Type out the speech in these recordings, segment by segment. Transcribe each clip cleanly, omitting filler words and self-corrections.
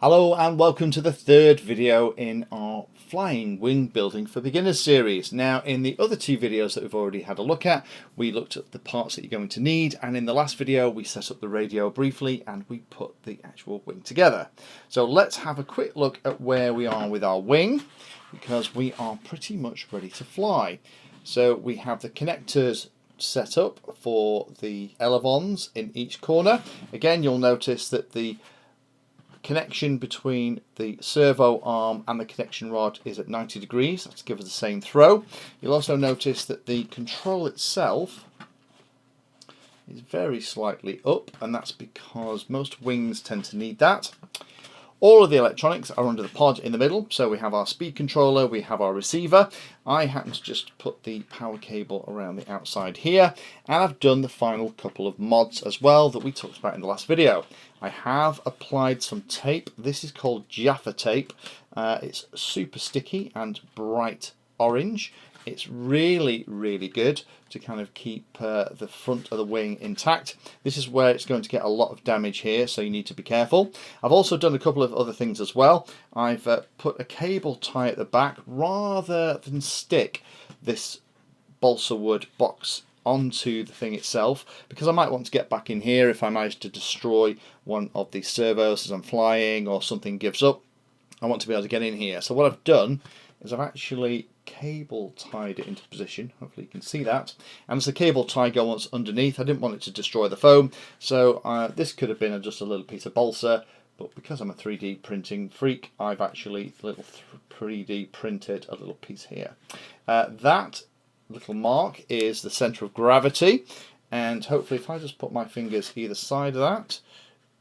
Hello and welcome to the third video in our Flying Wing Building for Beginners series. Now, in the other two videos that we've already had a look at, we looked at the parts that you're going to need, and in the last video we set up the radio briefly and we put the actual wing together. So let's have a quick look at where we are with our wing, because we are pretty much ready to fly. So we have the connectors set up for the elevons in each corner. Again, you'll notice that the connection between the servo arm and the connection rod is at 90 degrees. That's to give us the same throw. You'll also notice that the control itself is very slightly up, and that's because most wings tend to need that. All of the electronics are under the pod in the middle, so we have our speed controller, we have our receiver. I happen to just put the power cable around the outside here, and I've done the final couple of mods as well that we talked about in the last video. I have applied some tape. This is called Jaffa tape. It's super sticky and bright orange. It's really good to kind of keep the front of the wing intact. This is where it's going to get a lot of damage here, so you need to be careful. I've also done a couple of other things as well. I've put a cable tie at the back rather than stick this balsa wood box onto the thing itself, because I might want to get back in here if I manage to destroy one of these servos as I'm flying or something gives up. I want to be able to get in here. So what I've done is I've actually cable tied it into position. Hopefully you can see that, and as the cable tie goes underneath, I didn't want it to destroy the foam, so this could have been just a little piece of balsa, but because I'm a 3D printing freak, I've actually 3D printed a little piece here. That little mark is the center of gravity, and hopefully if I just put my fingers either side of that,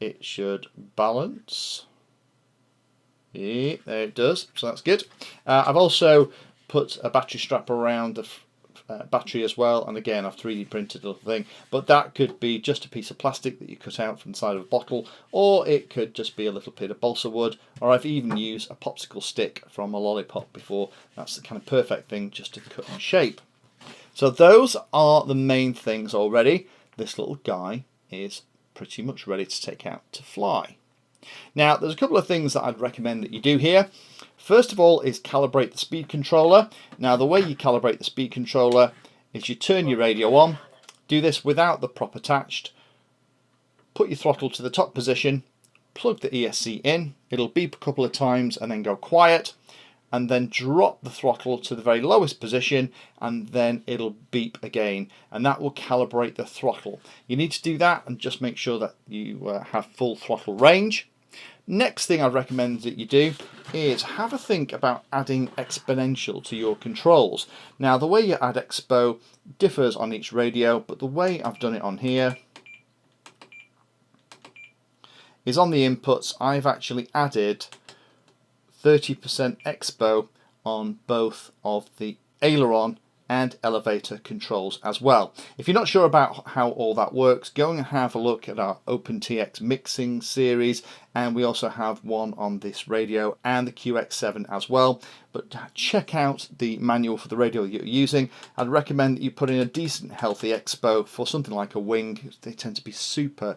it should balance. Yeah, there it does, so that's good. I've also put a battery strap around the battery as well, and again I've 3D printed a little thing, but that could be just a piece of plastic that you cut out from the side of a bottle, or it could just be a little bit of balsa wood, or I've even used a popsicle stick from a lollipop before. That's the kind of perfect thing just to cut and shape. So those are the main things already. This little guy is pretty much ready to take out to fly. Now, there's a couple of things that I'd recommend that you do here. First of all is calibrate the speed controller. Now, the way you calibrate the speed controller is you turn your radio on, do this without the prop attached, put your throttle to the top position, plug the ESC in, it'll beep a couple of times and then go quiet, and then drop the throttle to the very lowest position, and then it'll beep again, and that will calibrate the throttle. You need to do that and just make sure that you have full throttle range. Next thing I'd recommend that you do is have a think about adding exponential to your controls. Now, the way you add expo differs on each radio, but the way I've done it on here is on the inputs I've actually added 30% expo on both of the aileron and elevator controls as well. If you're not sure about how all that works, go and have a look at our OpenTX mixing series, and we also have one on this radio and the QX7 as well. But check out the manual for the radio you're using. I'd recommend that you put in a decent healthy expo for something like a wing. They tend to be super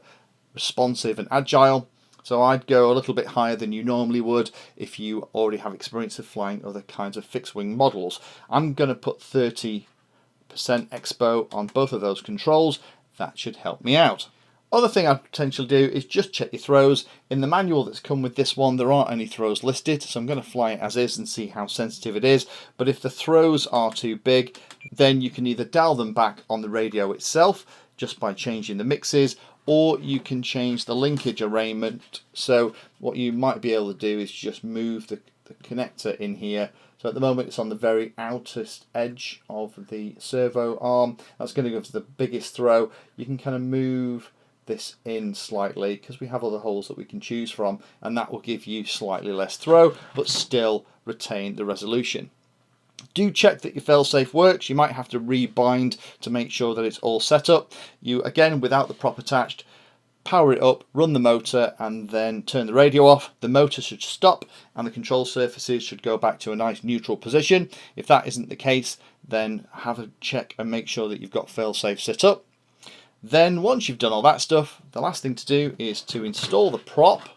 responsive and agile. So I'd go a little bit higher than you normally would if you already have experience of flying other kinds of fixed wing models. I'm going to put 30% expo on both of those controls. That should help me out. Other thing I'd potentially do is just check your throws. In the manual that's come with this one, there aren't any throws listed, so I'm going to fly it as is and see how sensitive it is. But if the throws are too big, then you can either dial them back on the radio itself just by changing the mixes, or you can change the linkage arrangement. So what you might be able to do is just move the connector in here. So at the moment it's on the very outest edge of the servo arm. That's going to go to the biggest throw. You can kind of move this in slightly because we have other holes that we can choose from, and that will give you slightly less throw but still retain the resolution. Do check that your failsafe works. You might have to rebind to make sure that it's all set up. You, again, without the prop attached, power it up, run the motor, and then turn the radio off. The motor should stop and the control surfaces should go back to a nice neutral position. If that isn't the case, then have a check and make sure that you've got failsafe set up. Then once you've done all that stuff, the last thing to do is to install the prop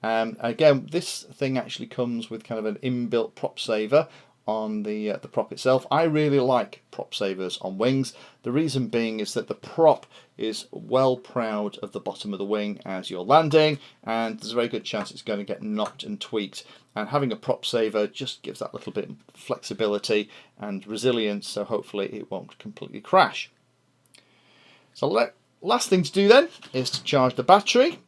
Again, this thing actually comes with kind of an inbuilt prop saver on the prop itself. I really like prop savers on wings. The reason being is that the prop is well proud of the bottom of the wing as you're landing, and there's a very good chance it's going to get knocked and tweaked. And having a prop saver just gives that little bit of flexibility and resilience, so hopefully it won't completely crash. So last thing to do then is to charge the battery.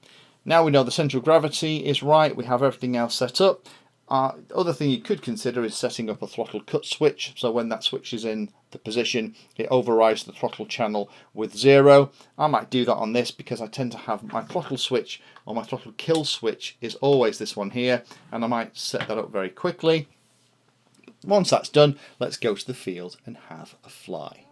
Now we know the central gravity is right, we have everything else set up. Other thing you could consider is setting up a throttle cut switch, so when that switch is in the position it overrides the throttle channel with 0. I might do that on this because I tend to have my throttle switch, or my throttle kill switch is always this one here, and I might set that up very quickly. Once that's done, let's go to the field and have a fly.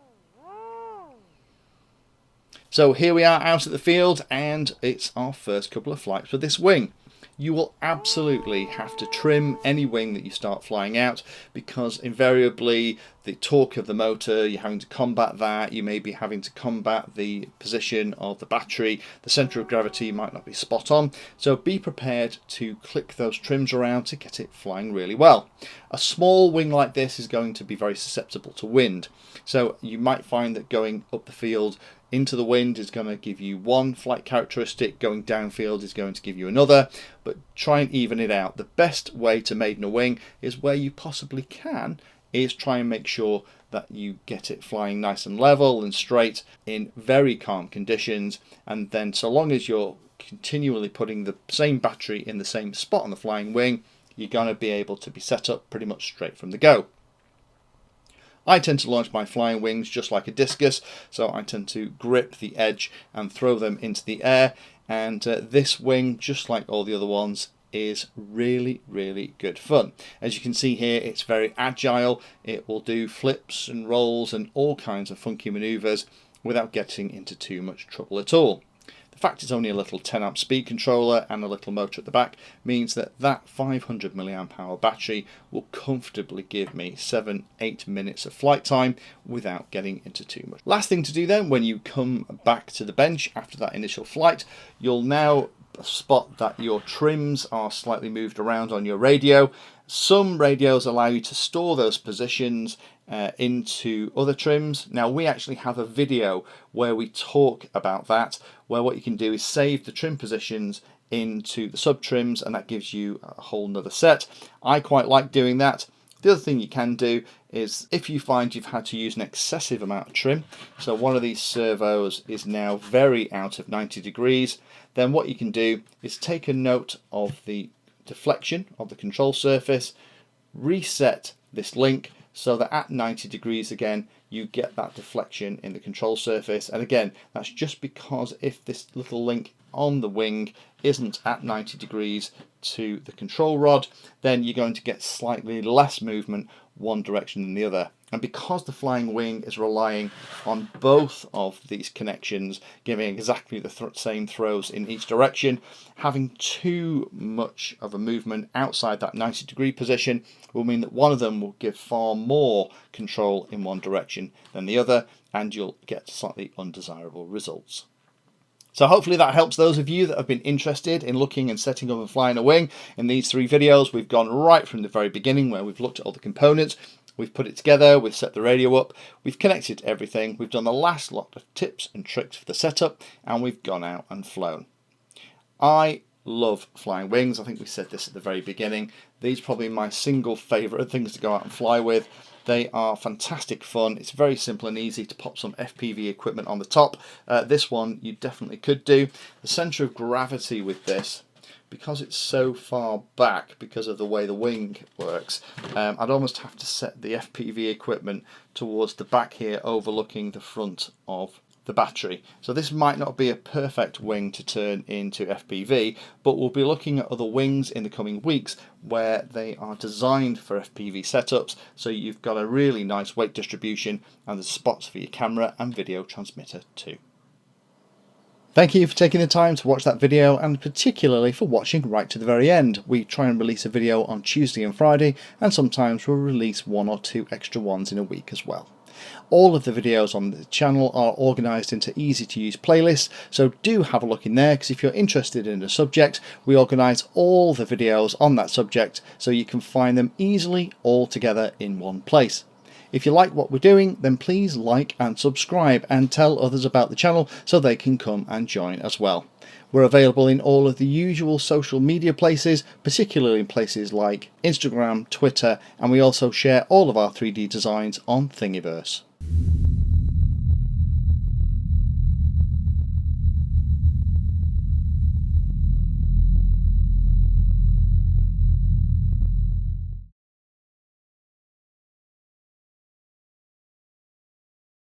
So here we are out at the field, and it's our first couple of flights with this wing. You will absolutely have to trim any wing that you start flying out, because invariably the torque of the motor, you're having to combat that. You may be having to combat the position of the battery. The centre of gravity might not be spot on, so be prepared to click those trims around to get it flying really well. A small wing like this is going to be very susceptible to wind, so you might find that going up the field into the wind is going to give you one flight characteristic, going downfield is going to give you another, but try and even it out. The best way to maiden a wing is, where you possibly can, is try and make sure that you get it flying nice and level and straight in very calm conditions, and then so long as you're continually putting the same battery in the same spot on the flying wing, you're going to be able to be set up pretty much straight from the go. I tend to launch my flying wings just like a discus, so I tend to grip the edge and throw them into the air, and this wing, just like all the other ones, is really good fun. As you can see here, it's very agile. It will do flips and rolls and all kinds of funky maneuvers without getting into too much trouble at all. The fact it's only a little 10 amp speed controller and a little motor at the back means that 500 milliamp hour battery will comfortably give me 7-8 minutes of flight time without getting into too much. Last thing to do then, when you come back to the bench after that initial flight, you'll now spot that your trims are slightly moved around on your radio. Some radios allow you to store those positions into other trims. Now we actually have a video where we talk about that, where what you can do is save the trim positions into the sub trims, and that gives you a whole nother set. I quite like doing that. The other thing you can do is, if you find you've had to use an excessive amount of trim, so one of these servos is now very out of 90 degrees, then what you can do is take a note of the deflection of the control surface, reset this link so that at 90 degrees again you get that deflection in the control surface. And again, that's just because if this little link on the wing isn't at 90 degrees to the control rod, then you're going to get slightly less movement one direction than the other. And because the flying wing is relying on both of these connections giving exactly the same throws in each direction, having too much of a movement outside that 90 degree position will mean that one of them will give far more control in one direction than the other, and you'll get slightly undesirable results. So hopefully that helps those of you that have been interested in looking and setting up and flying a wing. In these 3 videos, we've gone right from the very beginning, where we've looked at all the components, we've put it together, we've set the radio up, we've connected everything, we've done the last lot of tips and tricks for the setup, and we've gone out and flown. I love flying wings. I think we said this at the very beginning. These are probably my single favourite things to go out and fly with. They are fantastic fun. It's very simple and easy to pop some FPV equipment on the top. This one you definitely could do. The centre of gravity with this, because it's so far back because of the way the wing works, I'd almost have to set the FPV equipment towards the back here, overlooking the front of the battery. So this might not be a perfect wing to turn into FPV, but we'll be looking at other wings in the coming weeks where they are designed for FPV setups, so you've got a really nice weight distribution and the spots for your camera and video transmitter too. Thank you for taking the time to watch that video, and particularly for watching right to the very end. We try and release a video on Tuesday and Friday, and sometimes we'll release 1 or 2 extra ones in a week as well. All of the videos on the channel are organised into easy to use playlists, so do have a look in there, because if you're interested in a subject, we organise all the videos on that subject so you can find them easily all together in one place. If you like what we're doing, then please like and subscribe and tell others about the channel so they can come and join as well. We're available in all of the usual social media places, particularly in places like Instagram, Twitter, and we also share all of our 3D designs on Thingiverse.